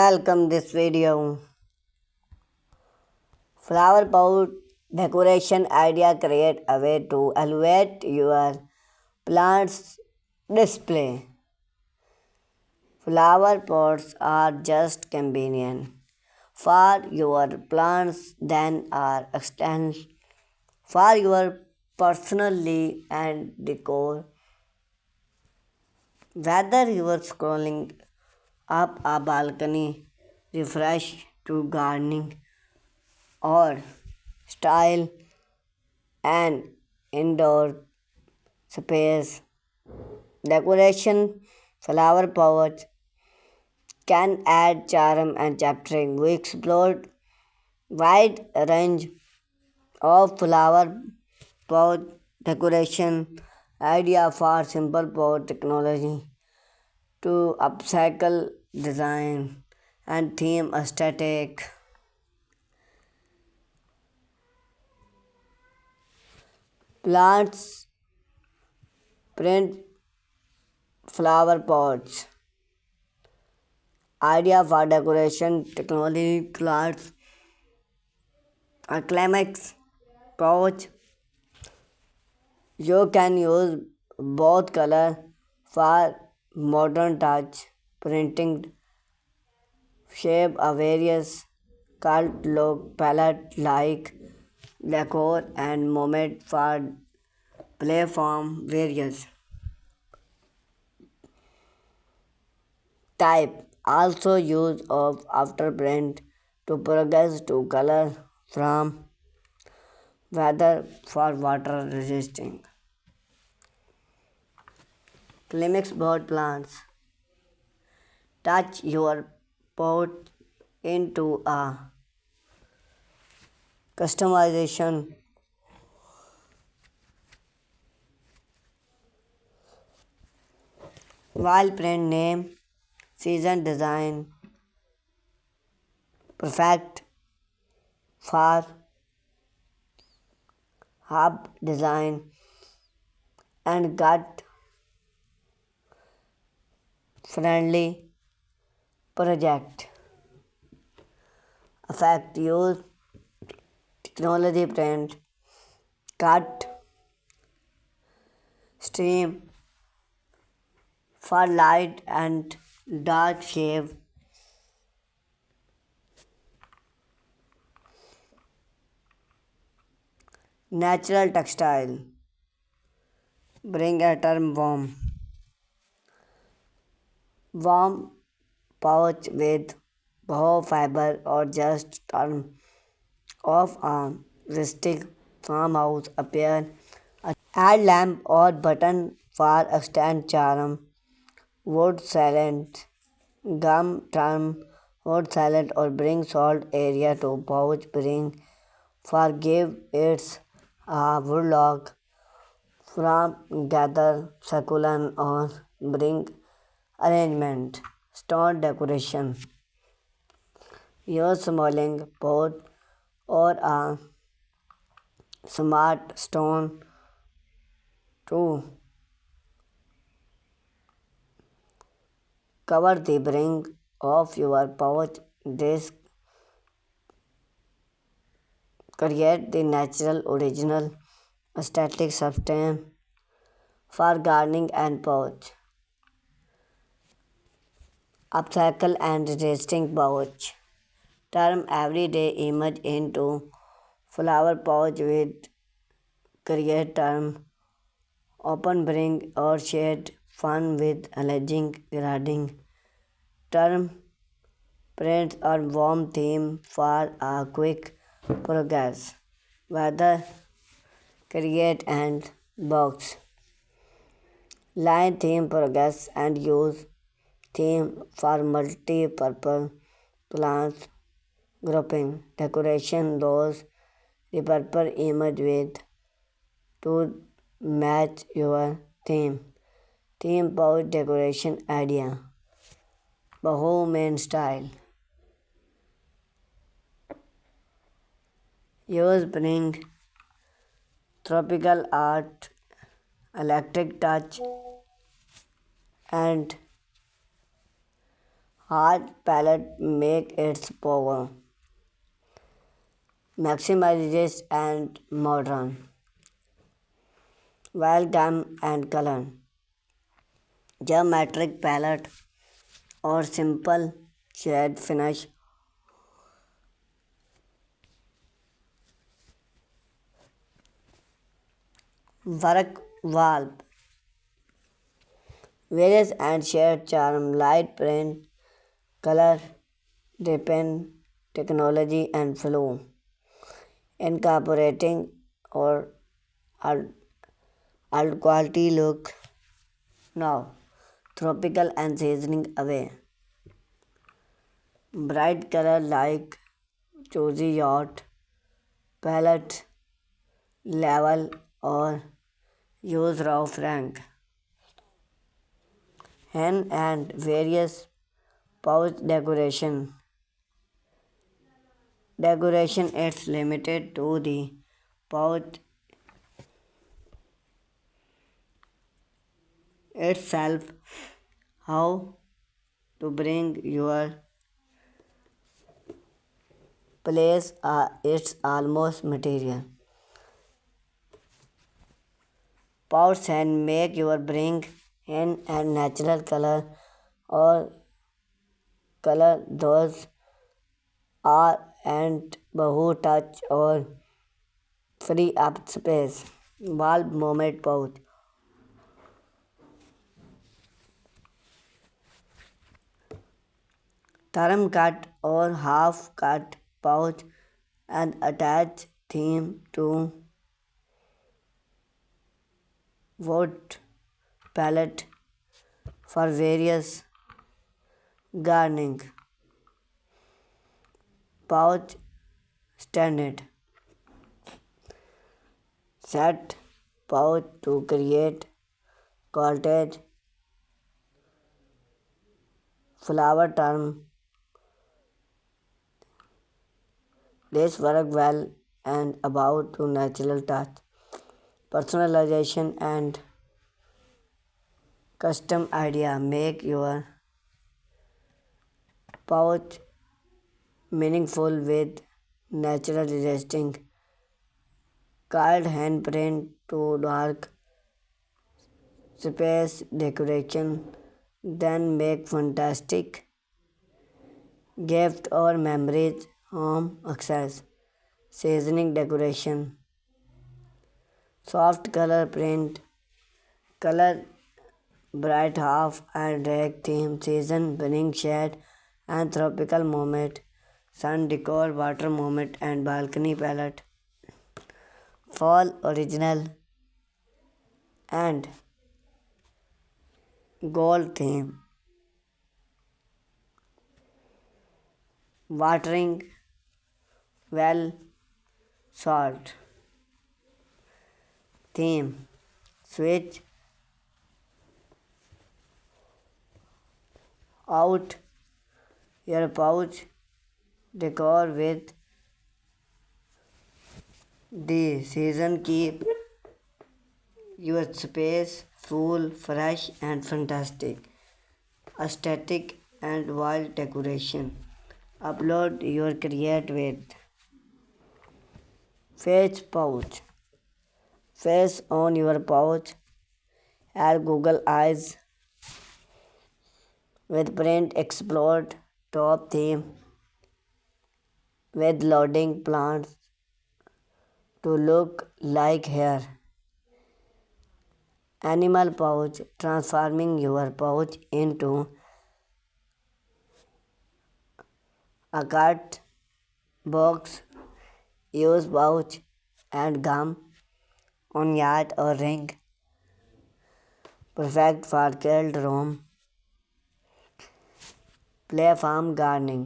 Welcome this video. Flower pot decoration idea create a way to elevate your plants display. Flower pots are just convenient for your plants than are extend for your personally and decor. Whether you are scrolling up a balcony, refresh to gardening or style and indoor space decoration, flower pots can add charm and chaptering. We explored wide range of flower pot decoration idea for simple pot technology to upcycle design and theme aesthetic. Plants print flower pots. Idea for decoration technology class acrylics pouch. You can use both color for modern touch printing shape a various cult look palette like decor and moment for platform various type also use of afterprint to progress to color from weather for water resisting. Climax board plants. Touch your pot into a customization while print name, season design, perfect for hub design and gut friendly project. Effect use technology print, cut, stream for light and dark shave, natural textile, bring a term warm pouch with boho fiber or just term of a rustic farmhouse appear. Add lamp or button for extend charm. Wood salad, gum term, wood salad or bring salt area to pouch bring for give its a woodlock from gather succulent or bring arrangement. Stone decoration. Use smalling pot or a smart stone to cover the brim of your pouch. This create the natural original aesthetic substance for gardening and pouch. Upcycle and resisting pouch. Turn everyday image into flower pouch with create term open bring or shade fun with alleging grading term prints or warm theme for a quick progress. Weather create and box. Line theme progress and use theme for multi-purpose plants grouping. Decoration those repurpose image with to match your theme. Theme pouch decoration idea. Bohemian style. Use bring tropical art, electric touch, and Hard palette make its power, maximizes and modern, welcome and color. Geometric palette or simple shade finish. Work wall, various and shade charm, light print, color, depend, technology and flow, incorporating or alt, alt quality look. Now, tropical and seasoning away. Bright color like choosy yacht, palette, level or use raw frank. Hen and various pouch decoration. Decoration is limited to the pouch itself. How to bring your place its almost material. Pouch and make your bring in and natural color or color those are and bahu touch or free up space. Valve moment pouch. Therm cut or half cut pouch and attach theme to wood palette for various gardening. Pouch standard. Set pouch to create cottage flower term. This work well and about to natural touch. Personalization and custom idea make your pouch meaningful with natural resisting card handprint to dark space decoration then make fantastic gift or memories home access seasoning decoration soft color print color bright half and rag theme season bring shade and tropical moment sun decor water moment and balcony palette fall original and gold theme watering well salt theme switch out your pouch decor with the season keep your space full fresh and fantastic aesthetic and wild decoration upload your create with face pouch face on your pouch add google eyes with print explode top theme with loading plants to look like hair animal pouch transforming your pouch into a cut box use pouch and gum on yacht or ring perfect for killed room play farm gardening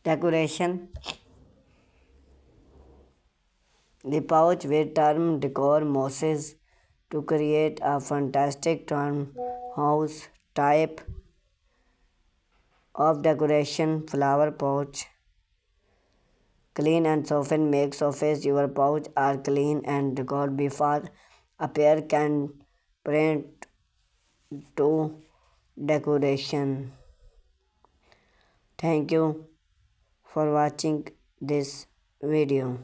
decoration the pouch with term decor mosses to create a fantastic term house type of decoration flower pouch clean and soften make surface your pouch are clean and decor before A pair can print to decoration. Thank you for watching this video.